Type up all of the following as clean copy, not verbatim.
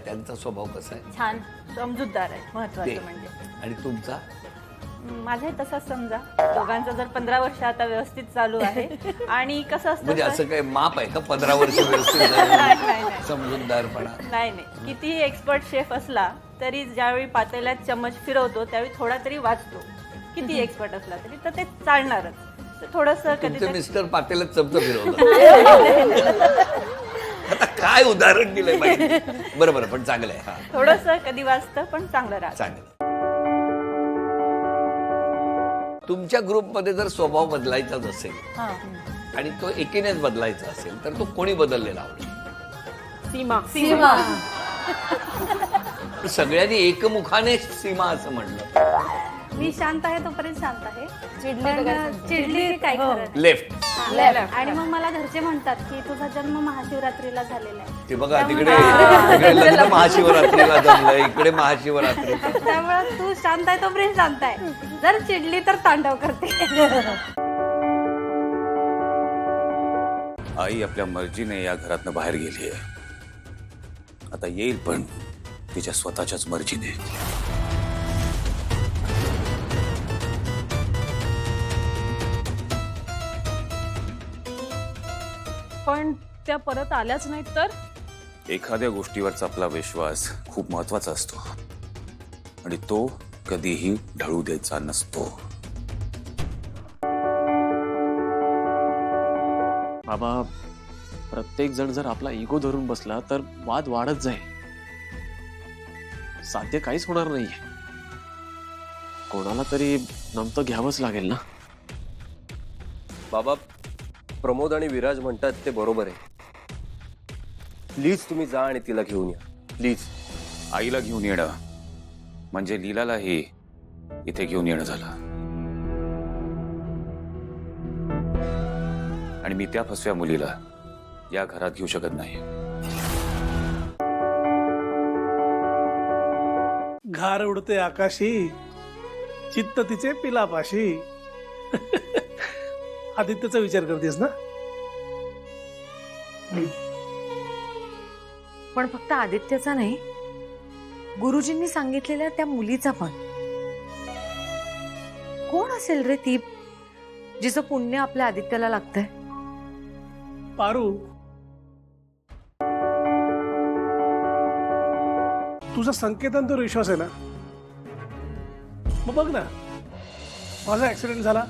त्यांचा स्वभाव कसा आहे? छान समजूतदार आहे, महत्वाचं म्हणजे. आणि तुमचा? माझाही तसाच समजा. दोघांचा जर 15 वर्ष आता व्यवस्थित चालू आहे. आणि कसं असतं म्हणजे असं काय माप आहे का 15 वर्ष व्यवस्थित नाही. समजूतदारपणा? नाही. कितीही एक्सपर्ट शेफ असला तरी ज्यावेळी पातेल्यात चमच फिरवतो त्यावेळी थोडा तरी वाचतो. किती एक्सपर्ट असला तरी तर ते चालणारच. तर थोडंसं तुमचे कधी मिस्टर पातेल्यात चमचं फिरवलं. आता काय उदाहरण दिलंय माहिती? बरोबर, पण चांगलं आहे. हा, थोडंसं कधी वाचतं पण चांगलं राहतं. चांगलं. तुमच्या ग्रुपमध्ये जर स्वभाव बदलायचाच असेल आणि तो एकीनेच बदलायचा असेल तर तो कोणी बदललेला आवडेल? सीमा. सगळ्यांनी एकमुखाने सीमा असं म्हणलं. मी शांत आहे तोपर्यंत शांत आहे. चिडली काय खरं नाही. लेफ्ट. आणि मग मला घरचे म्हणतात की तुझा जन्म महाशिवरात्रीला झालेला आहे. ते बघा तिकडे लग्न महाशिवरात्रीला जमलं, इकडे महाशिवरात्री. त्यामुळे तू शांत आहे तोपर्यंत शांत आहे. जर चिडली तर तांडव करते. आई आपल्या मर्जीने या घरातनं बाहेर गेली आहे. आता येईल पण तिच्या स्वतःच्याच मर्जीने. पण त्या परत आल्याच नाहीत तर? एखाद्या गोष्टीवरचा आपला विश्वास खूप महत्वाचा असतो आणि तो कधीही ढळू द्यायचा नसतो. बाबा, प्रत्येक जण जर आपला इगो धरून बसला तर वाद वाढत जाईल. साध्य काहीच होणार नाहीये. कोणाला तरी नमतं घ्यावंच लागेल ना. बाबा, प्रमोद आणि विराज म्हणतात ते बरोबर आहे. प्लीज तुम्ही जा आणि तिला घेऊन या, प्लीज. आईला घेऊन येणं म्हणजे लीलालाही इथे घेऊन येणं झालं. आणि मी त्या फसव्या मुलीला या घरात घेऊ शकत नाही. घार उडते आकाशी, चित्त तिचे पिलापाशी. आदित्यचा विचार करतेस ना? पण फक्त आदित्यचा नाही, गुरुजींनी सांगितलेल्या त्या मुलीचा पण. कोण असेल रे ती जिचं पुण्य आपल्या आदित्यला लागतंय? पारू, तुझा संकेतांवर विश्वास आहे ना? मग बघ ना, माझा ऍक्सिडेंट झाला,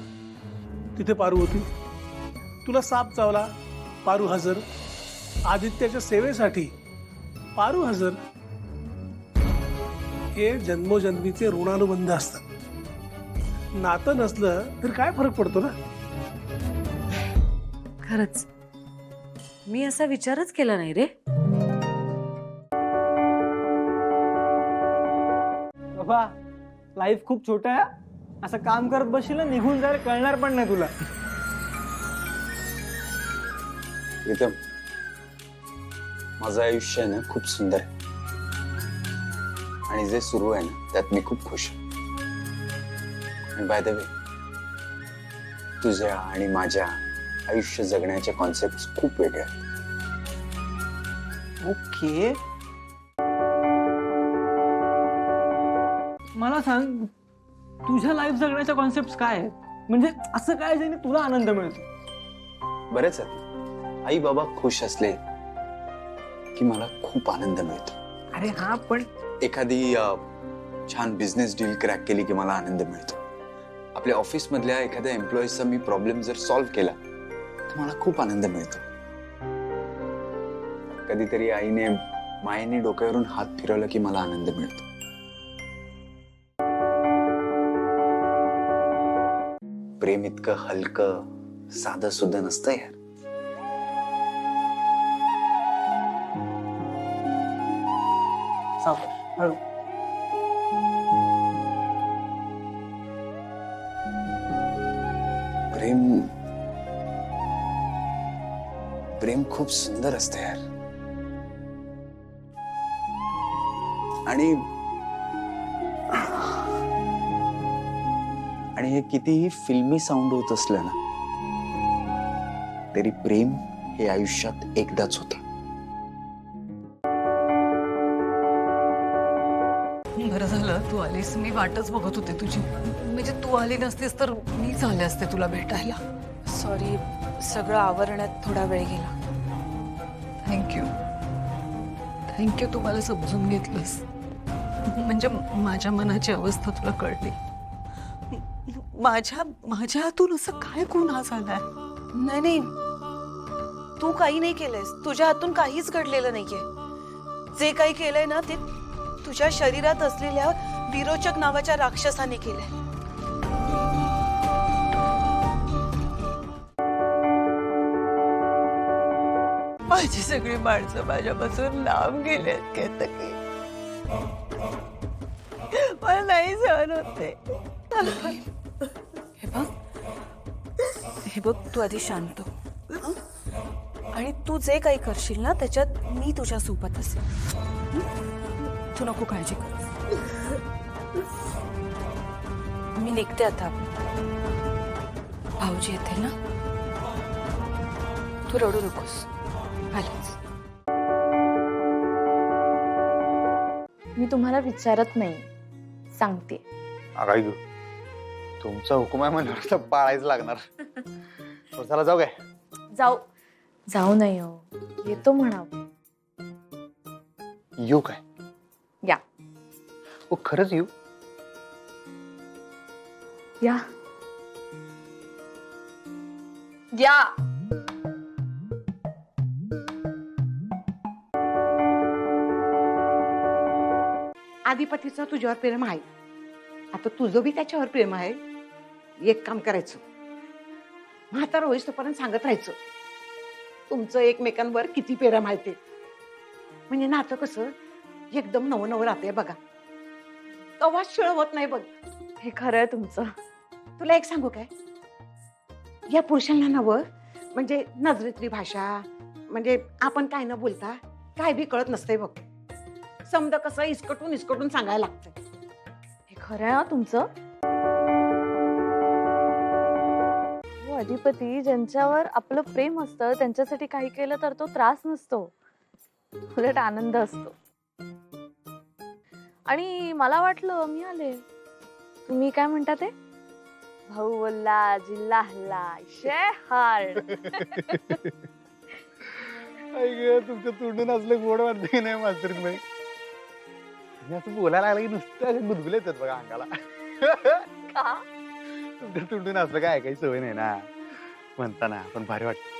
तिथे पारू होती. तुला साप चावला, पारू हजर. आदित्याच्या सेवेसाठी पारू हजर. हे जन्मोजन्मीचे ऋणानुबंध असतात. नातं नसलं तर काय फरक पडतो ना? खरंच मी असा विचारच केला नाही रे. बाबा, लाईफ खूप छोट आहे. असं काम करत बसशील निघून जायला कळणार पण नाही तुला. प्रीतम, माझं आयुष्य आहे ना खूप सुंदर आहे आणि जे सुरू आहे ना त्यात मी खूप खुश आहे. आणि बाय द वे, तुझ्या आणि माझ्या आयुष्य जगण्याच्या कॉन्सेप्ट खूप वेगळ्या आहेत. ओके, मला सांग, तुझ्या लाईफ जगण्याच्या कॉन्सेप्ट काय आहेत? म्हणजे असं काय ज्याने तुला आनंद मिळतो? बरेच आहेत. आई बाबा खुश असले की मला खूप आनंद मिळतो. अरे हा, पण एखादी छान बिझनेस डील क्रॅक केली की मला आनंद मिळतो. आपल्या ऑफिस मधल्या एखाद्या एम्प्लॉईजचा मी प्रॉब्लेम जर सॉल्व्ह केला तर मला खूप आनंद मिळतो. कधीतरी आईने मायेने डोक्यावरून हात फिरवला की मला आनंद मिळतो. प्रेम इतकं हलकं साधं सुद्धा नसतं यार. सावकाश, हळू. प्रेम प्रेम खूप सुंदर असतं यार. आणि आणि हे कितीही फिल्मी साऊंड होत असलं ना तरी प्रेम हे आयुष्यात एकदाच होतं. बरं झालं तू आलीस. मी वाटच बघत होते तुझी. म्हणजे तू आली नसतीस तर मीच आले असते तुला भेटायला. सॉरी, सगळं आवरण्यात थोडा वेळ गेला. थँक्यू. थँक्यू तू मला समजून घेतलंस. म्हणजे माझ्या मनाची अवस्था तुला कळली. माझ्या हातून असं काय गुन्हा झालाय? नाही नाही, तू काही नाही केलंयस. तुझ्या हातून काहीच घडलेलं नाहीये. जे काही केलंय ना ते तुझ्या शरीरात असलेल्या विरोचक नावाच्या राक्षसाने केलंय. माझी सगळी माणसं माझ्यापासून लांब गेलेत केतकी. मला नाही सहन होते. हे बघ तू आधी शांत हो, हं? आणि तू जे काही करशील ना त्याच्यात मी तुझ्या सोबत असेल. तू नको काळजी कर. मी निघते आता. भाऊजी येतील ना, तू रडू नकोस. आलेच. मी तुम्हाला विचारत नाही, सांगते. काय गं, तुमचा हुकूम आहे म्हणल्यावर तर पाळायच लागणार. चला जाऊ काय? जाऊ नाही हो, येतो म्हणावं. येऊ काय? या. हो खरंच येऊ? या या. आधिपतीचं तुझ्यावर प्रेम आहे. आता तुझं बी त्याच्यावर प्रेम आहे. एक काम करायचं, म्हातारा होईस तोपर्यंत सांगत राहायचं तुमचं एकमेकांवर किती प्रेम आहे ते. म्हणजे नातं कसं एकदम नवं नवं राहतंय बघा. कवाच शिळ होत नाही बघ. हे खरं आहे तुमचं. तुला एक सांगू काय, या पुरुषांना नवं म्हणजे नजरेतली भाषा, म्हणजे आपण काय न बोलता काय बी कळत नसतंय बघ. समजा कसं इस्कटून इस्कटून सांगायला लागतंय. हे खरं आहे तुमचं. हो, अधिपती ज्यांच्यावर आपलं प्रेम असतं त्यांच्यासाठी काही केलं तर तो त्रास नसतो, उलट आनंद असतो. आणि मला वाटलं मी आले. तुम्ही काय म्हणता ते? भाऊ बोलला, जिल्हा हल्ला, हार्ड. तुमचं तोंडून असलं गोड वाटतं की नाही मास्तरीन बाई? मी असं बोलायला लागलं की नुसतं गुदगुले येतात बघा अंगाला. का? तुमच्या तोंडून असलं काय काही सवय नाही ना, म्हणताना पण भारी वाटत.